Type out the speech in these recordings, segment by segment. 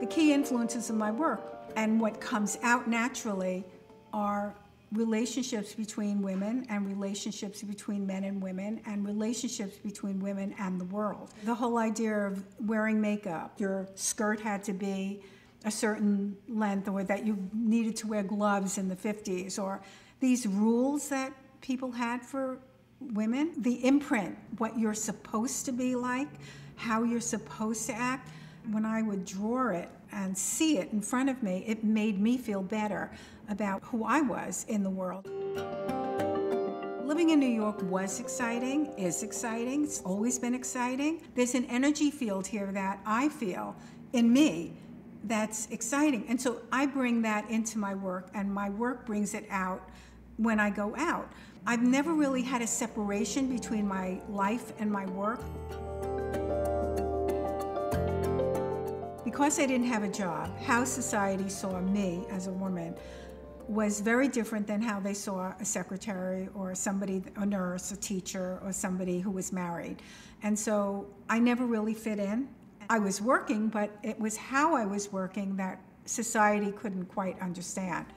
key influences of my work and what comes out naturally are relationships between women and relationships between men and women and relationships between women and the world. The whole idea of wearing makeup, your skirt had to be a certain length, or that you needed to wear gloves in the 50s, or these rules that people had for women, the imprint, what you're supposed to be like, how you're supposed to act. When I would draw it and see it in front of me, it made me feel better about who I was in the world. Living in New York was exciting, is exciting, it's always been exciting. There's an energy field here that I feel in me that's exciting. And so I bring that into my work, and my work brings it out when I go out. I've never really had a separation between my life and my work. Because I didn't have a job, how society saw me as a woman was very different than how they saw a secretary or somebody, a nurse, a teacher, or somebody who was married. And so I never really fit in. I was working, but it was how I was working that society couldn't quite understand.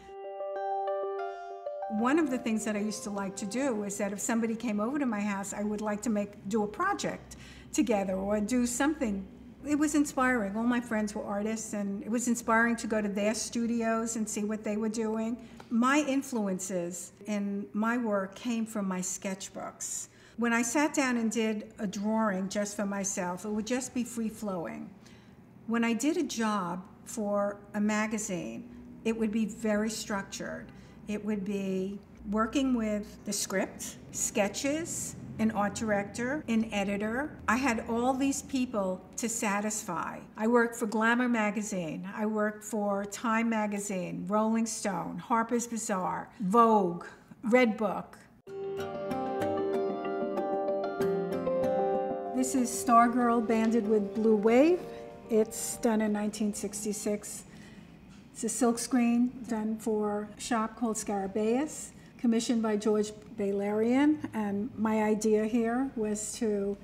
One of the things that I used to like to do is that if somebody came over to my house, I would like to do a project together or do something. It was inspiring. All my friends were artists, and it was inspiring to go to their studios and see what they were doing. My influences in my work came from my sketchbooks. When I sat down and did a drawing just for myself, it would just be free-flowing. When I did a job for a magazine, it would be very structured. It would be working with the script, sketches, an art director, an editor. I had all these people to satisfy. I worked for Glamour magazine. I worked for Time magazine, Rolling Stone, Harper's Bazaar, Vogue, Red Book. This is Stargirl banded with Blue Wave. It's done in 1966. It's a silkscreen done for a shop called Scarabaeus, commissioned by George Bailarian. And my idea here was to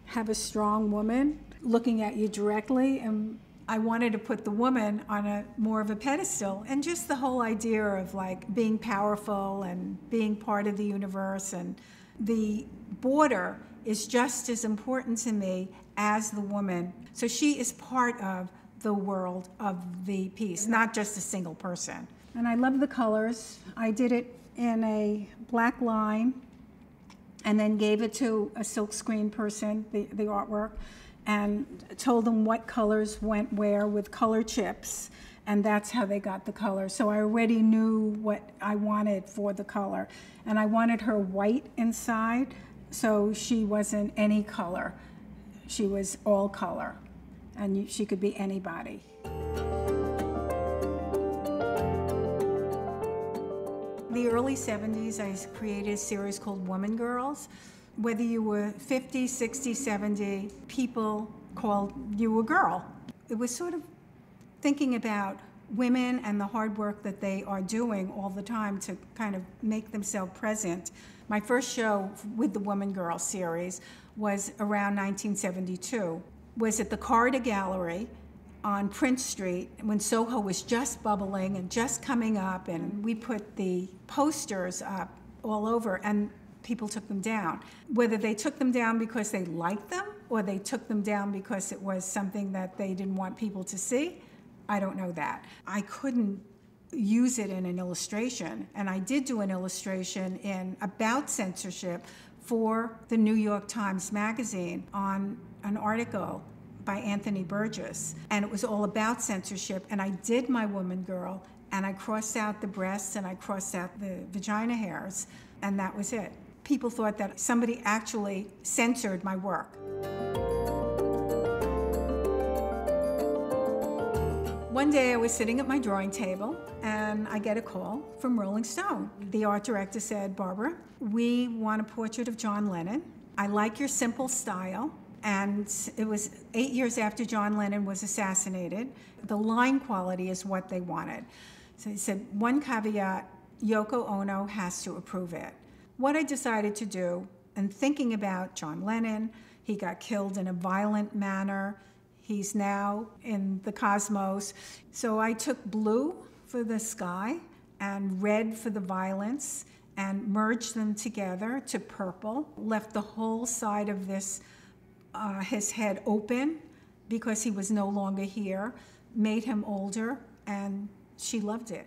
have a strong woman looking at you directly, and I wanted to put the woman on a more of a pedestal, and just the whole idea of like being powerful and being part of the universe. And the border is just as important to me as the woman. So she is part of the world of the piece, not just a single person. And I love the colors. I did it in a black line and then gave it to a silkscreen person, the artwork, and told them what colors went where with color chips, and that's how they got the color. So I already knew what I wanted for the color. And I wanted her white inside, so she wasn't any color. She was all color, and she could be anybody. In the early 70s, I created a series called Woman Girls. Whether you were 50, 60, 70, people called you a girl. It was sort of thinking about women and the hard work that they are doing all the time to kind of make themselves present. My first show with the Woman Girl series was around 1972. Was at the Corridor Gallery on Prince Street when Soho was just bubbling and just coming up, and we put the posters up all over, and people took them down. Whether they took them down because they liked them or they took them down because it was something that they didn't want people to see, I don't know that. I couldn't use it in an illustration, and I did do an illustration about censorship for the New York Times Magazine on an article by Anthony Burgess, and it was all about censorship. And I did my Woman Girl, and I crossed out the breasts and I crossed out the vagina hairs, and that was it. People thought that somebody actually censored my work. One day I was sitting at my drawing table and I get a call from Rolling Stone. The art director said, "Barbara, we want a portrait of John Lennon. I like your simple style." And it was 8 years after John Lennon was assassinated. The line quality is what they wanted. So he said, one caveat, Yoko Ono has to approve it. What I decided to do, and thinking about John Lennon, he got killed in a violent manner. He's now in the cosmos. So I took blue for the sky and red for the violence and merged them together to purple, left the whole side of this, his head open because he was no longer here, made him older, and she loved it.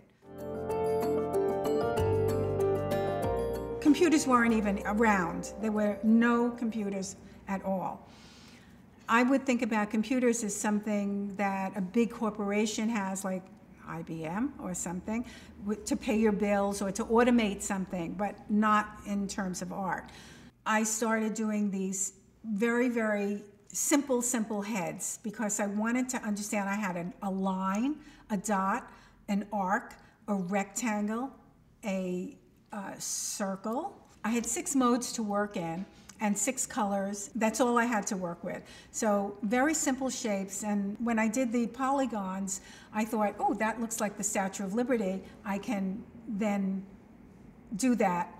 Computers weren't even around. There were no computers at all. I would think about computers as something that a big corporation has, like IBM or something, to pay your bills or to automate something, but not in terms of art. I started doing these very, very simple heads because I wanted to understand I had a line, a dot, an arc, a rectangle, a circle. I had 6 modes to work in and 6 colors. That's all I had to work with. So very simple shapes. And when I did the polygons, I thought, oh, that looks like the Statue of Liberty. I can then do that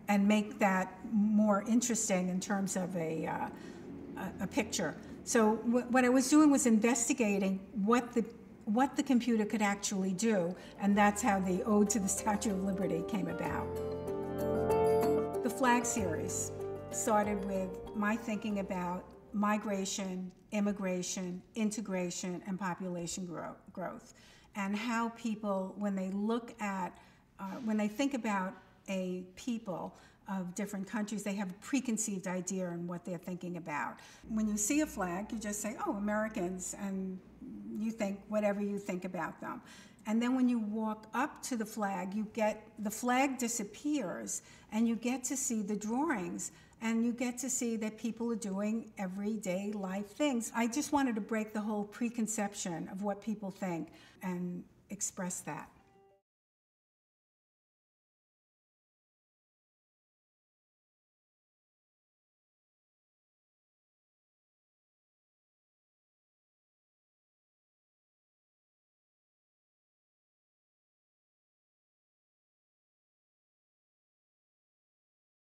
and make that more interesting in terms of a picture. So what I was doing was investigating what the computer could actually do, and that's how the Ode to the Statue of Liberty came about. The flag series started with my thinking about migration, immigration, integration, and population growth, and how people, when they look at, when they think about a people of different countries, they have a preconceived idea on what they're thinking about. When you see a flag, you just say, oh, Americans, and you think whatever you think about them. And then when you walk up to the flag, the flag disappears, and you get to see the drawings, and you get to see that people are doing everyday life things. I just wanted to break the whole preconception of what people think and express that.